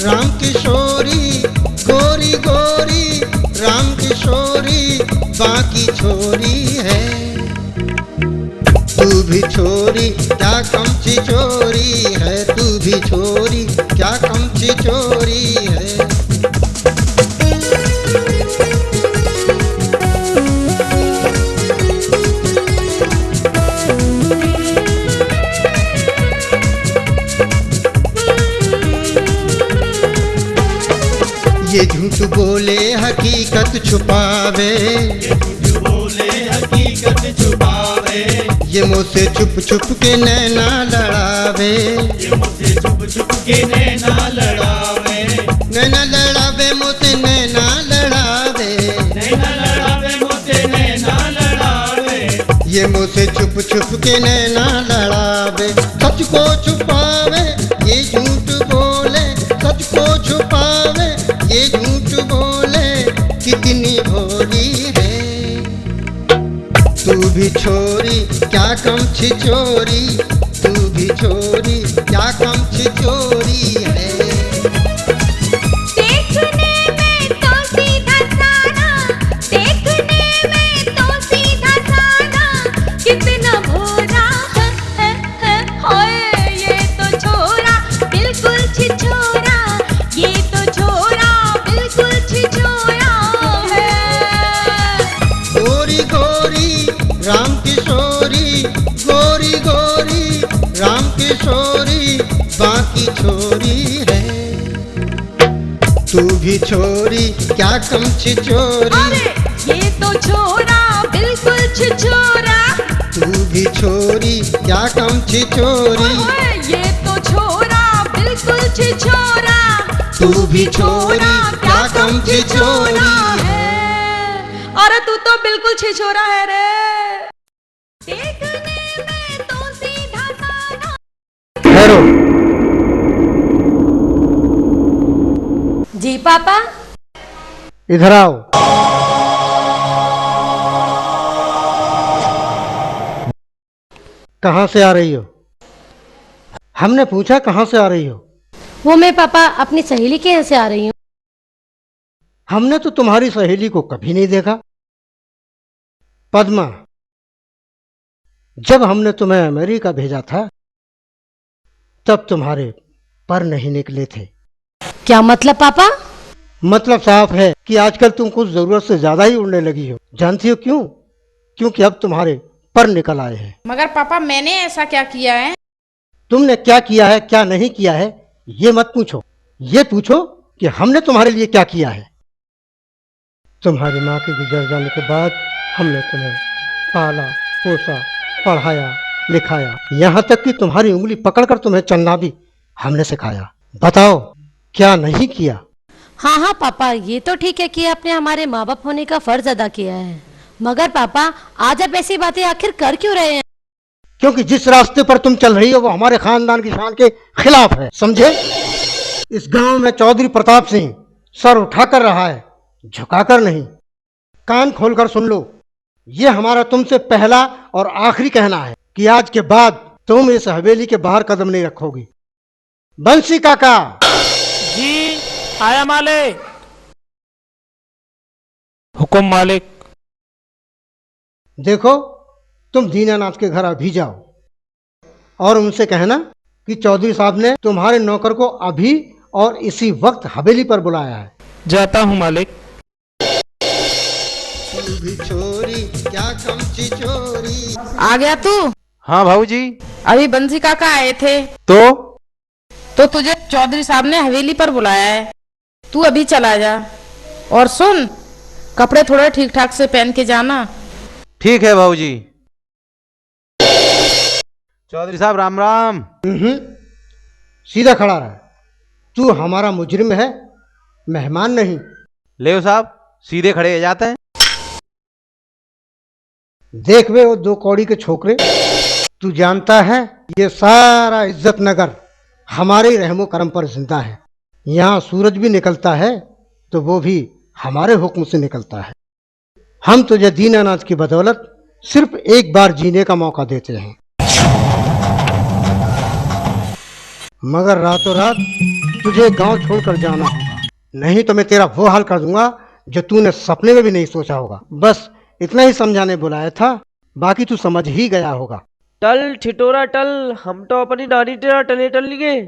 राम किशोरी, गोरी गोरी राम किशोरी, बाकी छोरी है। तू भी छोरी क्या कम छिछोरी है, तू भी छोरी क्या कम छिछोरी है। ये झूठ बोले हकीकत छुपावे, ये झूठ बोले हकीकत छुपावे, ये मुझसे छुप छुप के नैना लड़ावे, ये मुझसे छुप छुप के नैना लड़ावे, नैना लड़ावे मुझसे नैना लड़ावे, नैना लड़ावे मुझसे नैना लड़ावे, ये मुझसे छुप छुप के नैना लड़ावे। सच को छुपावे ये झूठ बोले, सच को छुपावे ये झूठ बोले, कितनी भोली है। तू भी छोरी क्या कम छिछोरी, तू भी छोरी क्या कम छिछोरी है। छोरी बाकी छोरी है। तू भी छोरी क्या कम छिछोरी। अरे ये तो छोरा बिल्कुल छिछोरा। तू भी छोरी क्या कम छिछोरी। ओए ये तो छोरा बिल्कुल छिछोरा। तू भी छोरी क्या कम छिछोरी है। अरे तू तो बिल्कुल छिछोरा है रे। देखने में तो सीधा साधा। ठहरो। जी पापा। इधर आओ। कहाँ से आ रही हो? हमने पूछा कहाँ से आ रही हो? वो मैं पापा अपनी सहेली के यहाँ से आ रही हूँ। हमने तो तुम्हारी सहेली को कभी नहीं देखा। पद्मा, जब हमने तुम्हें अमेरिका भेजा था तब तुम्हारे पर नहीं निकले थे। क्या मतलब पापा? मतलब साफ है कि आजकल तुम कुछ जरूरत से ज्यादा ही उड़ने लगी हो। जानती हो क्यों? क्योंकि अब तुम्हारे पर निकल आए हैं। मगर पापा मैंने ऐसा क्या किया है? तुमने क्या किया है क्या नहीं किया है ये मत पूछो, ये पूछो कि हमने तुम्हारे लिए क्या किया है। तुम्हारी माँ के गुजर जाने के बाद हमने तुम्हें पाला पोसा पढ़ाया लिखाया, यहाँ तक कि तुम्हारी उंगली पकड़कर तुम्हें चलना भी हमने सिखाया। बताओ क्या नहीं किया? हाँ हाँ पापा, ये तो ठीक है कि आपने हमारे माँ बाप होने का फर्ज अदा किया है। मगर पापा आज आप ऐसी बातें आखिर कर क्यों रहे हैं? क्योंकि जिस रास्ते पर तुम चल रही हो वो हमारे खानदान की शान के खिलाफ है, समझे? इस गांव में चौधरी प्रताप सिंह सर उठाकर रहा है, झुकाकर नहीं। कान खोलकर सुन लो, ये हमारा तुमसे पहला और आखिरी कहना है कि आज के बाद तुम इस हवेली के बाहर कदम नहीं रखोगी। बंसी काका। जी आया मालिक। हुकुम मालिक। देखो तुम दीनानाथ के घर अभी जाओ और उनसे कहना कि चौधरी साहब ने तुम्हारे नौकर को अभी और इसी वक्त हवेली पर बुलाया है। जाता हूँ मालिक। तू भी छोरी क्या कम छिछोरी। आ गया तू? हाँ भाऊजी। अभी बंसी काका आए थे तो तुझे चौधरी साहब ने हवेली पर बुलाया है। तू अभी चला जा और सुन, कपड़े थोड़े ठीक ठाक से पहन के जाना। ठीक है भाऊजी। चौधरी साहब राम राम। सीधा खड़ा रहा। तू हमारा मुजरिम है, मेहमान नहीं। ले साहब सीधे खड़े हो जाते हैं। देख वे वो दो कौड़ी के छोकरे, तू जानता है ये सारा इज्जत नगर हमारे रहमो करम पर जिंदा है। यहाँ सूरज भी निकलता है तो वो भी हमारे हुक्म से निकलता है। हम तुझे दीनानाथ की बदौलत सिर्फ एक बार जीने का मौका देते हैं, मगर रातों रात तुझे गांव छोड़कर जाना होगा, नहीं तो मैं तेरा वो हाल कर दूंगा जो तूने सपने में भी नहीं सोचा होगा। बस इतना ही समझाने बुलाया था, बाकी तू समझ ही गया होगा। टल छिटोरा टल, हम तो अपनी नानी तेरा टले टल लिए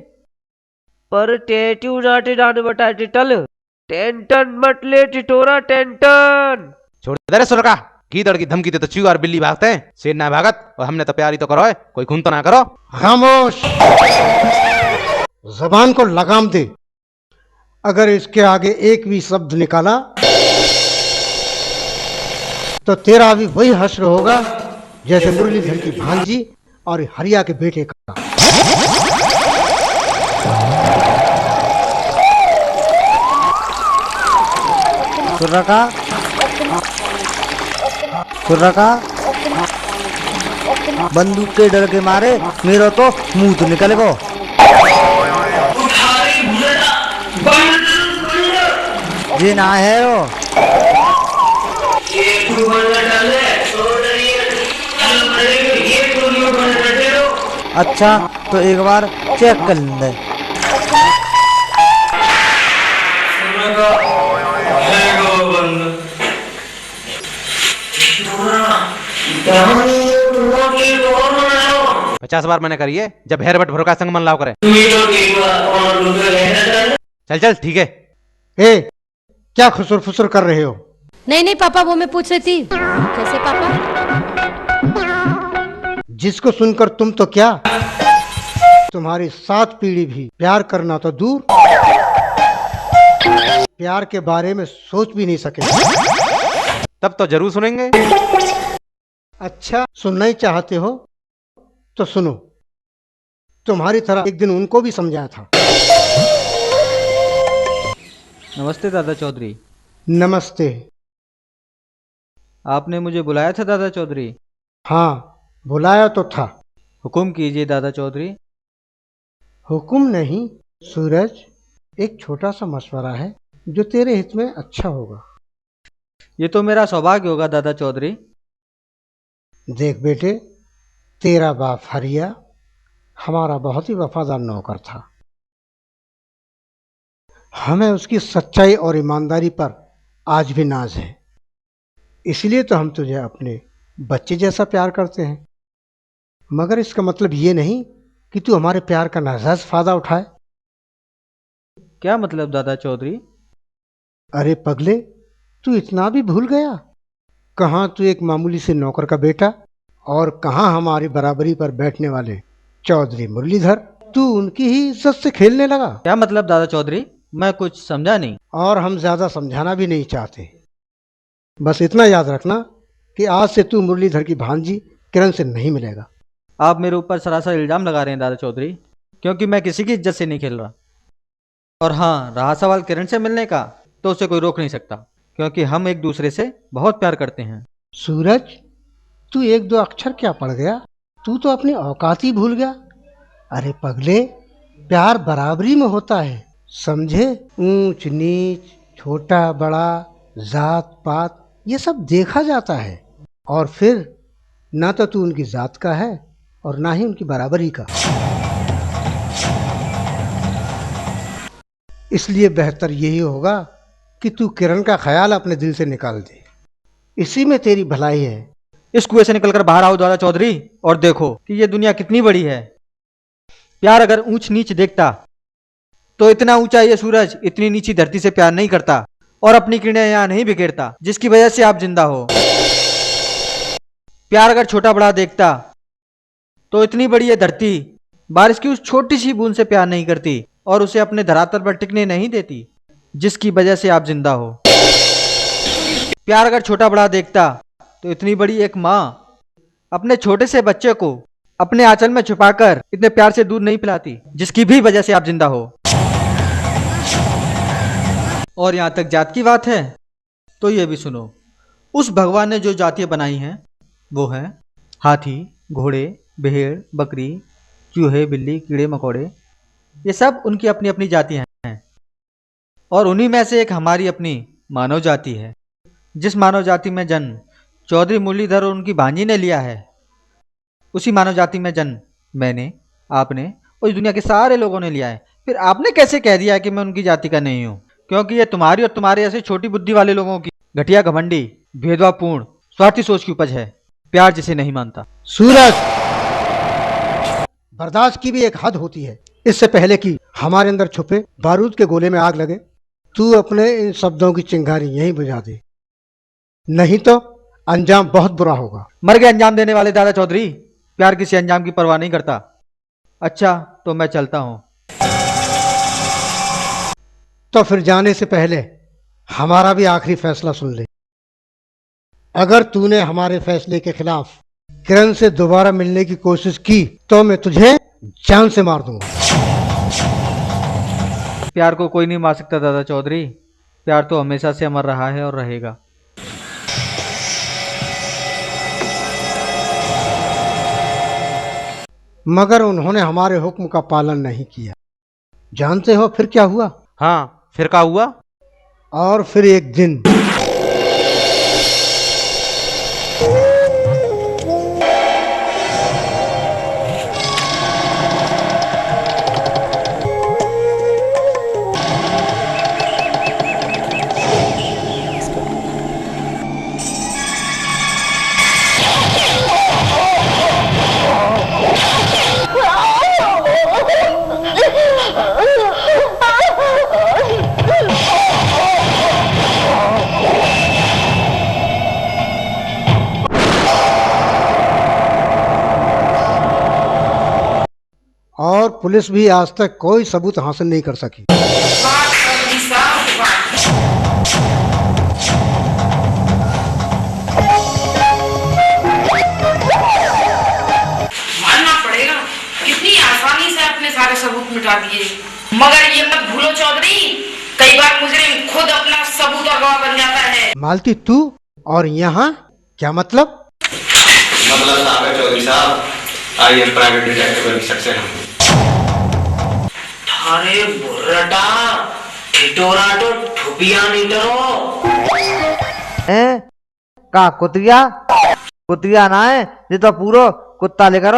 पर टेटू नाटे डान बटा टल टेंटन मत ले टिटोरा टेंटन। छोड़ दे रे सुरका, गीदड़ की धमकी दे तो चूहा और बिल्ली भागते हैं, शेर ना भागत। और हमने तो प्यारी तो करो है, कोई खून तो ना करो। खामोश, जबान को लगाम दे। अगर इसके आगे एक भी शब्द निकाला तो तेरा भी वही हश्र होगा जैसे मुरलीधर की भांजी और हरिया के बेटे का। सुर्रका बंदूक के डर के मारे मेरा तो मुंह तो निकल गो। जी ना है वो। अच्छा तो एक बार चेक कर लेंगे। पचास बार मैंने करी है, जब हेर बट भरोका संग मन लाव करे। चल चल ठीक है। ए क्या खुसुर फुसुर कर रहे हो? नहीं नहीं पापा, वो मैं पूछ रही थी। कैसे पापा? जिसको सुनकर तुम तो क्या, तुम्हारी 7 पीढ़ी भी प्यार करना तो दूर, प्यार के बारे में सोच भी नहीं सके। तब तो जरूर सुनेंगे। अच्छा, सुनना ही चाहते हो तो सुनो। तुम्हारी तरह एक दिन उनको भी समझाया था। नमस्ते दादा चौधरी। नमस्ते। आपने मुझे बुलाया था दादा चौधरी? हाँ, बुलाया तो था। हुक्म कीजिए दादा चौधरी। हुक्म नहीं सूरज, एक छोटा सा मशवरा है जो तेरे हित में अच्छा होगा। ये तो मेरा सौभाग्य होगा दादा चौधरी। देख बेटे, तेरा बाप हरिया हमारा बहुत ही वफादार नौकर था। हमें उसकी सच्चाई और ईमानदारी पर आज भी नाज है। इसलिए तो हम तुझे अपने बच्चे जैसा प्यार करते हैं। मगर इसका मतलब ये नहीं कि तू हमारे प्यार का नाजायज फायदा उठाए। क्या मतलब दादा चौधरी? अरे पगले, तू इतना भी भूल गया? कहाँ तू एक मामूली से नौकर का बेटा और कहाँ हमारी बराबरी पर बैठने वाले चौधरी मुरलीधर। तू उनकी ही इज्जत से खेलने लगा। क्या मतलब दादा चौधरी? मैं कुछ समझा नहीं। और हम ज्यादा समझाना भी नहीं चाहते। बस इतना याद रखना कि आज से तू मुरलीधर की भांजी किरण से नहीं मिलेगा। आप मेरे ऊपर सरासर इल्जाम लगा रहे हैं दादा चौधरी, क्योंकि मैं किसी की इज्जत से नहीं खेल रहा। और हाँ, रहा सवाल किरण से मिलने का, तो उसे कोई रोक नहीं सकता, क्योंकि हम एक दूसरे से बहुत प्यार करते हैं। सूरज, तू 1-2 अक्षर क्या पढ़ गया? तू तो अपनी औकात ही भूल गया। अरे पगले, प्यार बराबरी में होता है, समझे? ऊंच नीच, छोटा बड़ा, जात पात, ये सब देखा जाता है। और फिर ना तो तू उनकी जात का है और ना ही उनकी बराबरी का। इसलिए बेहतर यही होगा कि तू किरण का ख्याल अपने दिल से निकाल दे। इसी में तेरी भलाई है। इस कुएं से निकलकर बाहर आओ दादा चौधरी, और देखो कि ये दुनिया कितनी बड़ी है। प्यार अगर ऊंच नीच देखता तो इतना ऊंचा ये सूरज इतनी नीची धरती से प्यार नहीं करता और अपनी किरणें यहाँ नहीं बिखेरता, जिसकी वजह से आप जिंदा हो। प्यार अगर छोटा बड़ा देखता तो इतनी बड़ी ये धरती बारिश की उस छोटी सी बूंद से प्यार नहीं करती और उसे अपने धरातल पर टिकने नहीं देती, जिसकी वजह से आप जिंदा हो। प्यार अगर छोटा बड़ा देखता तो इतनी बड़ी एक माँ अपने छोटे से बच्चे को अपने आंचल में छुपाकर इतने प्यार से दूध नहीं पिलाती, जिसकी भी वजह से आप जिंदा हो। और यहां तक जात की बात है तो ये भी सुनो। उस भगवान ने जो जातियां बनाई हैं वो है हाथी, घोड़े, भेड़, बकरी, चूहे, बिल्ली, कीड़े मकोड़े। ये सब उनकी अपनी अपनी जातियां हैं और उन्हीं में से एक हमारी अपनी मानव जाति है। जिस मानव जाति में जन्म चौधरी मुरलीधर और उनकी भांजी ने लिया है, उसी मानव जाति में जन्म मैंने, आपने और इस दुनिया के सारे लोगों ने लिया है। फिर आपने कैसे कह दिया कि मैं उनकी जाति का नहीं हूं? क्योंकि ये तुम्हारी और तुम्हारे ऐसे छोटी बुद्धि वाले लोगों की घटिया, घमंडी, भेदभावपूर्ण, स्वार्थी सोच की उपज है। प्यार जिसे नहीं मानता। सूरज, बर्दाश्त की भी एक हद होती है। इससे पहले कि हमारे अंदर छुपे बारूद के गोले में आग लगे, तू अपने इन शब्दों की चिंगारी यहीं बुझा दे, नहीं तो अंजाम बहुत बुरा होगा। मर गए अंजाम देने वाले दादा चौधरी। प्यार किसी अंजाम की परवाह नहीं करता। अच्छा, तो मैं चलता हूं। तो फिर जाने से पहले हमारा भी आखिरी फैसला सुन ले। अगर तूने हमारे फैसले के खिलाफ किरण से दोबारा मिलने की कोशिश की तो मैं तुझे जान से मार दूंगा। प्यार को कोई नहीं मार सकता दादा चौधरी। प्यार तो हमेशा से अमर रहा है और रहेगा। मगर उन्होंने हमारे हुक्म का पालन नहीं किया। जानते हो फिर क्या हुआ? हाँ, फिर क्या हुआ? और फिर एक दिन पुलिस भी आज तक कोई सबूत हासिल नहीं कर सकी। मानना पड़ेगा, कितनी आसानी से अपने सारे सबूत मिटा दिए। मगर ये मत भूलो चौधरी, कई बार मुजरिम खुद अपना सबूत और गवाह बन जाता है। मालती तू और यहाँ क्या मतलब? मतलब साहब है चौधरी साहब, I am private detective instruction. अरे बुर्रटा, ठिठोरा तो ठुपिया नहीं डरो। का कुतिया? कुतिया ना है, ये तो पूरो कुत्ता लेकर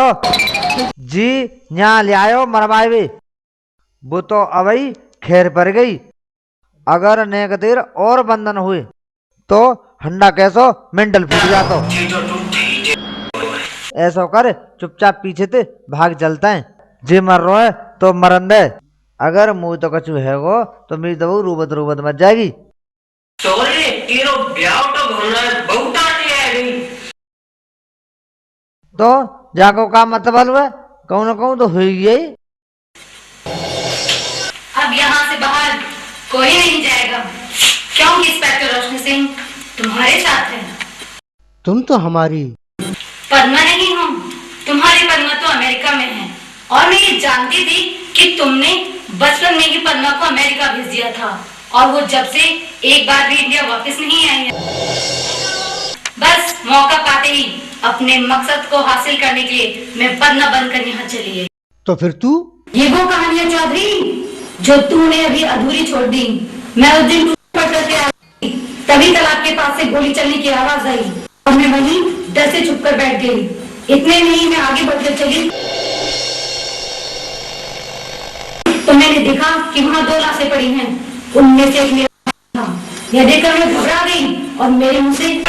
जी यहाँ ले आयो मरवाए। वो तो अवई खैर पर गई, अगर नेक देर और बंधन हुए तो हंडा कैसो मेंटल फूट जातो। ऐसा कर चुपचाप पीछे ते भाग चलता है, जे मर रहा है तो मरन दे, अगर मुँह तो कछु है वो तो मेरी दबू रूबत रूबत मच जाएगी। तो जाको काम मतलब हुआ कहूँ ना कहूँ तो हुई गई। अब यहाँ से बाहर कोई नहीं जाएगा, क्योंकि इंस्पेक्टर रोशनी सिंह तुम्हारे साथ है। तुम तो हमारी पद्मा नहीं हूँ, तुम्हारी पद्मा तो अमेरिका में है, और मैं ये जानती थी कि तुमने बचपन में ही पद्मा को अमेरिका भेज दिया था, और वो जब से एक बार भी इंडिया वापस नहीं आई है। बस मौका पाते ही अपने मकसद को हासिल करने के लिए मैं पद्मा बनकर यहाँ चली है। तो फिर तू? ये वो कहानी है चौधरी जो तूने अभी अधूरी छोड़ दी। मैं उस दिन करके आई, तभी तालाब के पास से गोली चलने की आवाज आई और मैं वहीं डर से छुप कर बैठ गई। इतने में ही मैं आगे बढ़कर चली तो मैंने देखा कि वहाँ 2 लाशें पड़ी हैं, उनमें से एक मेरा था। यह देखकर मैं घबरा गई और मेरे मुंह से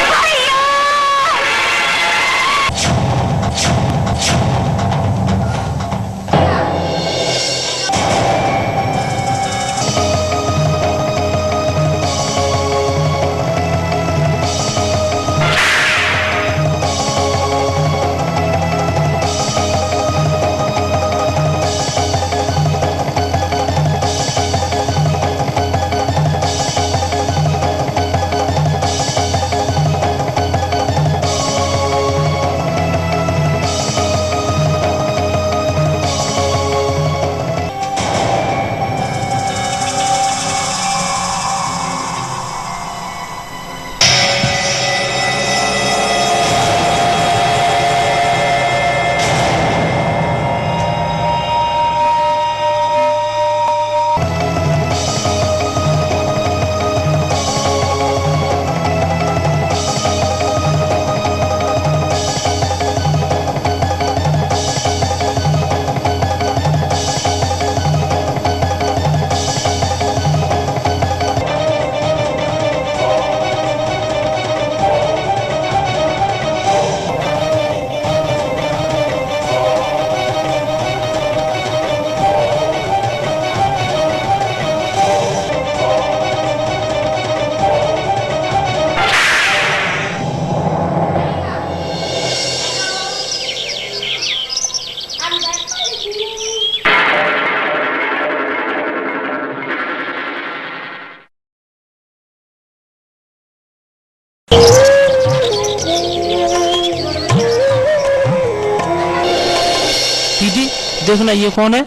देखना ये कौन है?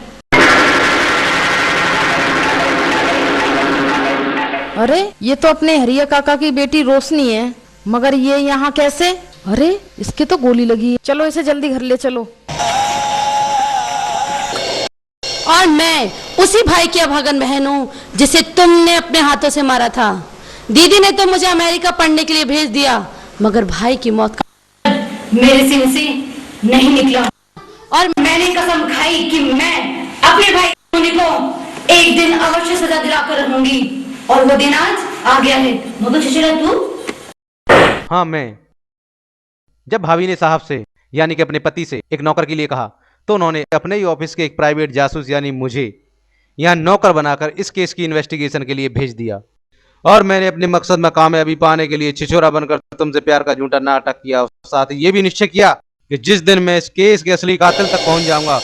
अरे ये तो अपने हरिया काका की बेटी रोशनी है, मगर ये यहाँ कैसे? अरे इसके तो गोली लगी है। चलो इसे जल्दी घर ले चलो। और मैं उसी भाई की अभागन बहन हूँ जिसे तुमने अपने हाथों से मारा था। दीदी ने तो मुझे अमेरिका पढ़ने के लिए भेज दिया, मगर भाई की मौत का मेरे सीने से नहीं निकला, और मैंने कसम खाई कि मैं अपने भाई को एक दिन अवश्य सजा दिलाकर रहूंगी, और वो दिन आज आ गया है। मगर चचेरा तू? हाँ मैं। जब भाभी ने साहब से यानी कि अपने पति से एक नौकर के लिए कहा तो उन्होंने अपने ही ऑफिस के एक प्राइवेट जासूस यानी मुझे यहाँ नौकर बनाकर इस केस की इन्वेस्टिगेशन के लिए भेज दिया, और मैंने अपने मकसद में कामयाबी पाने के लिए छिछोरा बनकर तुमसे प्यार का झूठा नाटक किया। साथ ही ये भी निश्चय किया कि जिस दिन मैं इस केस के असली कातिल तक पहुंच जाऊंगा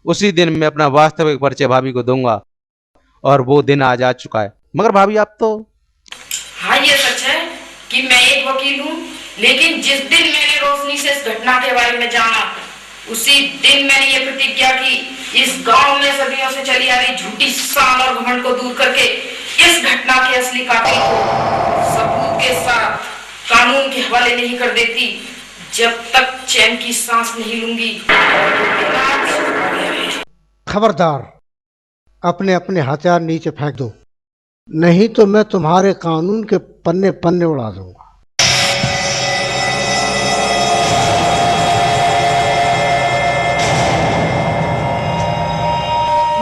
उसी दिन मैं अपना वास्तविक परिचय भाभी को दूंगा, और वो दिन आज आ चुका है। मगर भाभी आप तो... हाँ, ये सच है कि मैं एक वकील हूँ, लेकिन जिस दिन मैंने रोशनी से इस घटना के बारे में जाना, उसी दिन मैंने ये प्रतिज्ञा की, इस गांव में सदियों से चली आ रही झूठी शान और घमंड को दूर करके इस घटना के असली कातिल को सबूत के साथ कानून के हवाले नहीं कर देती, जब तक चैन की सांस नहीं लूंगी। खबरदार, अपने अपने हथियार नीचे फेंक दो, नहीं तो मैं तुम्हारे कानून के पन्ने पन्ने उड़ा दूंगा।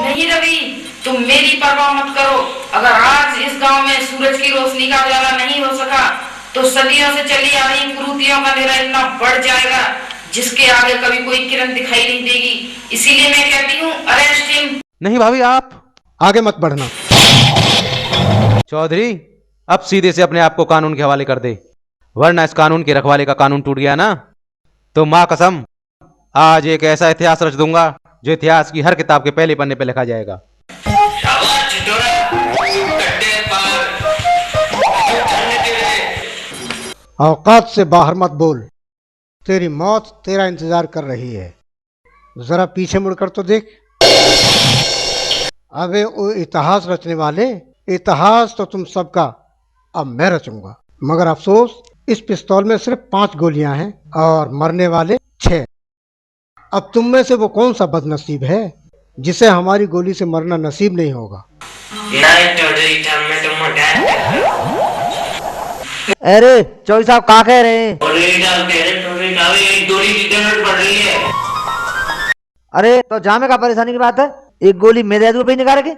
नहीं रवि, तुम मेरी परवाह मत करो। अगर आज इस गांव में सूरज की रोशनी का उजाला नहीं हो सका, तो सदियों से चली आ रही कुरीतियों का अंधेरा इतना बढ़ जाएगा जिसके आगे कभी कोई किरण दिखाई नहीं देगी। इसीलिए मैं कहती हूँ, अरेस्ट हिम। नहीं भाभी, आप आगे मत बढ़ना। चौधरी, अब सीधे से अपने आप को कानून के हवाले कर दे, वरना इस कानून के रखवाले का कानून टूट गया ना, तो माँ कसम आज एक ऐसा इतिहास रच दूंगा जो इतिहास की हर किताब के पहले पन्ने पे लिखा जाएगा। औकात से बाहर मत बोल, तेरी मौत तेरा इंतजार कर रही है। जरा पीछे मुड़कर तो देख। अबे वो इतिहास रचने वाले, इतिहास तो तुम सबका अब मैं रचूंगा। मगर अफसोस, इस पिस्तौल में सिर्फ 5 गोलियां हैं और मरने वाले 6। अब तुम में से वो कौन सा बदनसीब है जिसे हमारी गोली से मरना नसीब नहीं होगा? अरे चौधरी साहब कहाँ कह रहे हैं? अरे तो जामे का परेशानी की बात है, एक गोली मैं दे दूं पे निकाल के।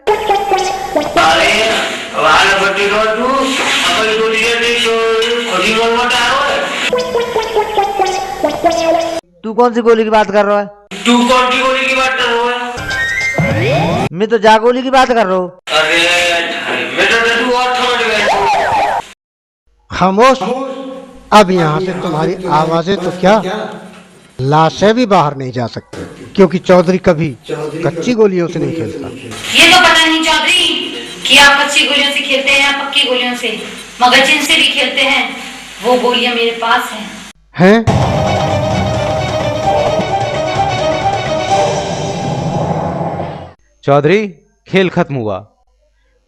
तू कौन सी गोली की बात कर रहा है? तू कौन सी गोली की बात कर रहा है? मैं तो जा गोली की बात कर रहा हूँ। अरे मैं तो तू और समझ गया। खामोश। अब यहाँ से तुम्हारी आवाजें तो क्या, लाशें भी बाहर नहीं जा सकती, क्योंकि चौधरी कभी कच्ची गोलियों से नहीं खेलता। ये तो पता नहीं चौधरी कि आप कच्ची गोलियों से खेलते हैं या पक्की गोलियों से, मगर जिनसे भी खेलते हैं वो गोलियां मेरे पास हैं। चौधरी, खेल खत्म हुआ।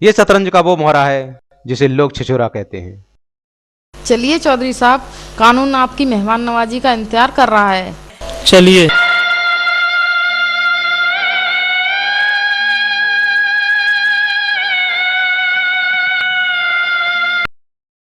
ये शतरंज का वो मोहरा है जिसे लोग छिछोरा कहते हैं। चलिए चौधरी साहब, कानून आपकी मेहमान नवाजी का इंतजार कर रहा है। चलिए।